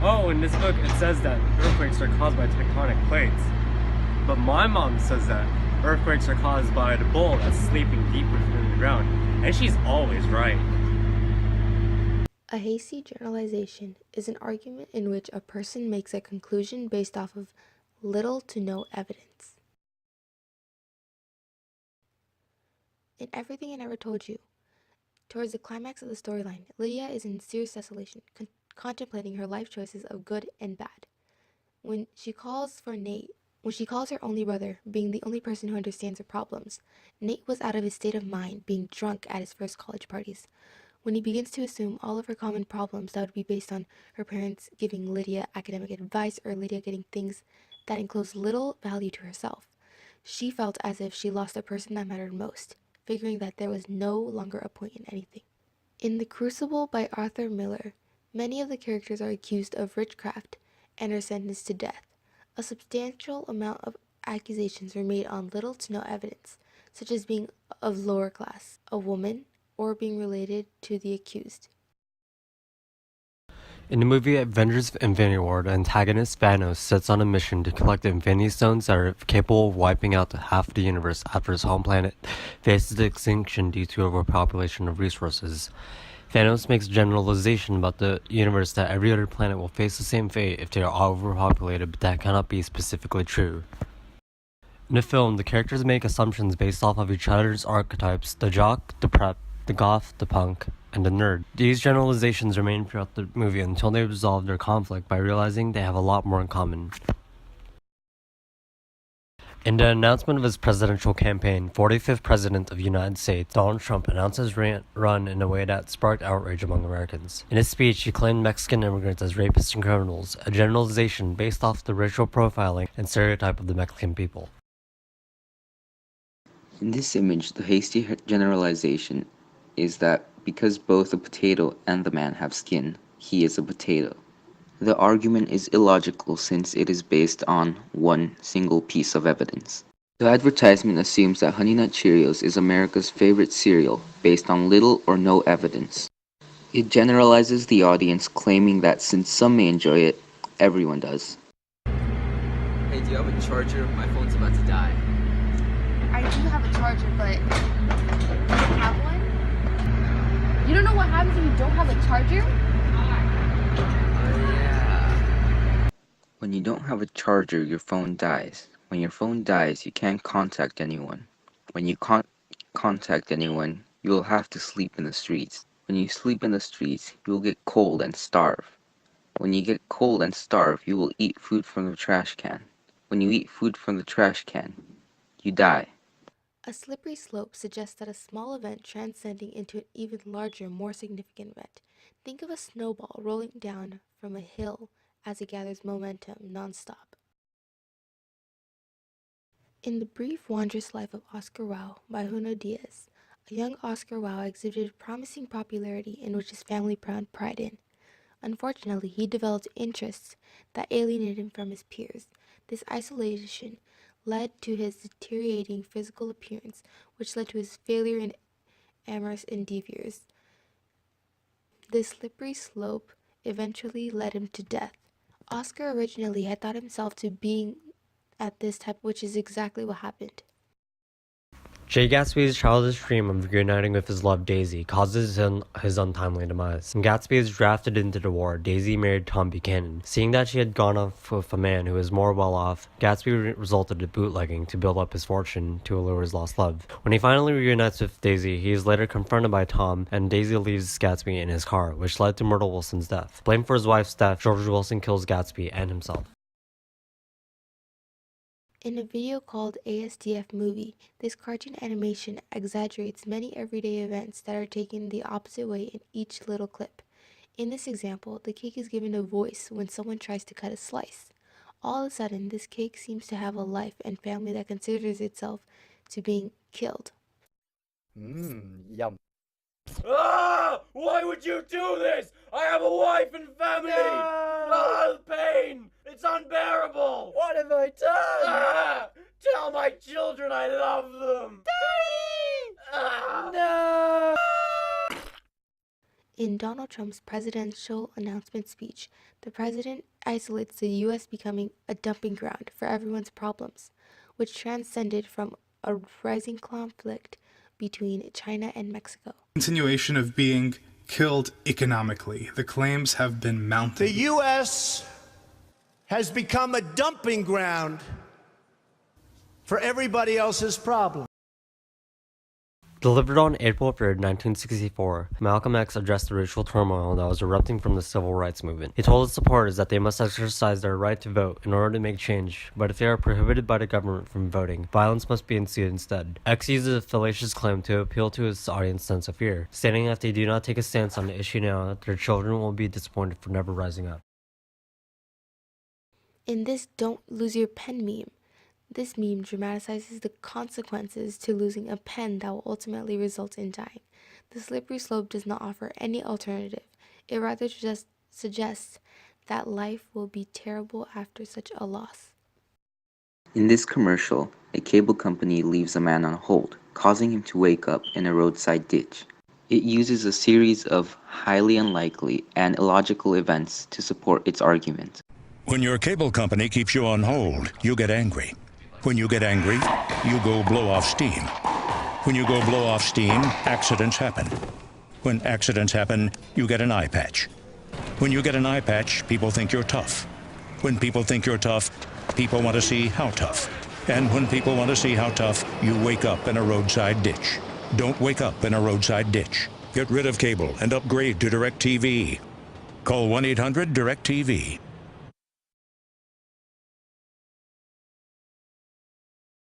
Oh, in this book it says that earthquakes are caused by tectonic plates. But my mom says that earthquakes are caused by the bull that's sleeping deep within the ground. And she's always right. A hasty generalization is an argument in which a person makes a conclusion based off of little to no evidence. In Everything I Never Told You, towards the climax of the storyline, Lydia is in serious desolation, contemplating her life choices of good and bad. When she calls her only brother, being the only person who understands her problems, Nate was out of his state of mind, being drunk at his first college parties. When he begins to assume all of her common problems that would be based on her parents giving Lydia academic advice or Lydia getting things that enclose little value to herself, she felt as if she lost the person that mattered most, figuring that there was no longer a point in anything. In The Crucible by Arthur Miller, many of the characters are accused of witchcraft and are sentenced to death. A substantial amount of accusations were made on little to no evidence, such as being of lower class, a woman, or being related to the accused. In the movie Avengers Infinity War, the antagonist Thanos sets on a mission to collect the Infinity Stones that are capable of wiping out half the universe after his home planet faces extinction due to overpopulation of resources. Thanos makes a generalization about the universe that every other planet will face the same fate if they are overpopulated, but that cannot be specifically true. In the film, the characters make assumptions based off of each other's archetypes: the jock, the prep, the goth, the punk, and the nerd. These generalizations remain throughout the movie until they resolve their conflict by realizing they have a lot more in common. In the announcement of his presidential campaign, 45th President of the United States, Donald Trump announced his run in a way that sparked outrage among Americans. In his speech, he claimed Mexican immigrants as rapists and criminals, a generalization based off the racial profiling and stereotype of the Mexican people. In this image, the hasty generalization is that because both the potato and the man have skin, he is a potato. The argument is illogical since it is based on one single piece of evidence. The advertisement assumes that Honey Nut Cheerios is America's favorite cereal based on little or no evidence. It generalizes the audience, claiming that since some may enjoy it, everyone does. Hey, do you have a charger? My phone's about to die. I do have a charger, but you don't have one? You don't know what happens if you don't have a charger? Yeah. When you don't have a charger, your phone dies. When your phone dies, you can't contact anyone. When you can't contact anyone, you will have to sleep in the streets. When you sleep in the streets, you will get cold and starve. When you get cold and starve, you will eat food from the trash can. When you eat food from the trash can, you die. A slippery slope suggests that a small event transcending into an even larger, more significant event. Think of a snowball rolling down from a hill as it gathers momentum nonstop. In The Brief Wondrous Life of Oscar Wilde by Junot Diaz, a young Oscar Wilde exhibited promising popularity in which his family found pride in. Unfortunately, he developed interests that alienated him from his peers. This isolation led to his deteriorating physical appearance, which led to his failure in amorous endeavors. This slippery slope eventually led him to death. Oscar originally had thought himself to being at this type, which is exactly what happened. Jay Gatsby's childish dream of reuniting with his love Daisy causes his untimely demise. When Gatsby is drafted into the war, Daisy married Tom Buchanan. Seeing that she had gone off with a man who was more well off, Gatsby resorted to bootlegging to build up his fortune to allure his lost love. When he finally reunites with Daisy, he is later confronted by Tom, and Daisy leaves Gatsby in his car, which led to Myrtle Wilson's death. Blamed for his wife's death, George Wilson kills Gatsby and himself. In a video called ASDF Movie, this cartoon animation exaggerates many everyday events that are taken the opposite way in each little clip. In this example, the cake is given a voice when someone tries to cut a slice. All of a sudden, this cake seems to have a life and family that considers itself to being killed. Yum. Ah! Why would you do this? I have a wife and family! Ah, the pain! It's unbearable! What have I done? Ah! Tell my children I love them! Daddy! Ah! No! In Donald Trump's presidential announcement speech, the president isolates the U.S. becoming a dumping ground for everyone's problems, which transcended from a rising conflict between China and Mexico. Continuation of being killed economically. The claims have been mounted. The U.S. has become a dumping ground for everybody else's problems. Delivered on April 3, 1964, Malcolm X addressed the racial turmoil that was erupting from the civil rights movement. He told his supporters that they must exercise their right to vote in order to make change, but if they are prohibited by the government from voting, violence must be ensued instead. X uses a fallacious claim to appeal to his audience's sense of fear, stating that if they do not take a stance on the issue now, their children will be disappointed for never rising up. In this "Don't Lose Your Pen" meme, this meme dramatizes the consequences to losing a pen that will ultimately result in dying. The slippery slope does not offer any alternative. It rather just suggests that life will be terrible after such a loss. In this commercial, a cable company leaves a man on hold, causing him to wake up in a roadside ditch. It uses a series of highly unlikely and illogical events to support its argument. When your cable company keeps you on hold, you get angry. When you get angry, you go blow off steam. When you go blow off steam, accidents happen. When accidents happen, you get an eye patch. When you get an eye patch, people think you're tough. When people think you're tough, people want to see how tough. And when people want to see how tough, you wake up in a roadside ditch. Don't wake up in a roadside ditch. Get rid of cable and upgrade to DirecTV. Call 1-800-DirecTV.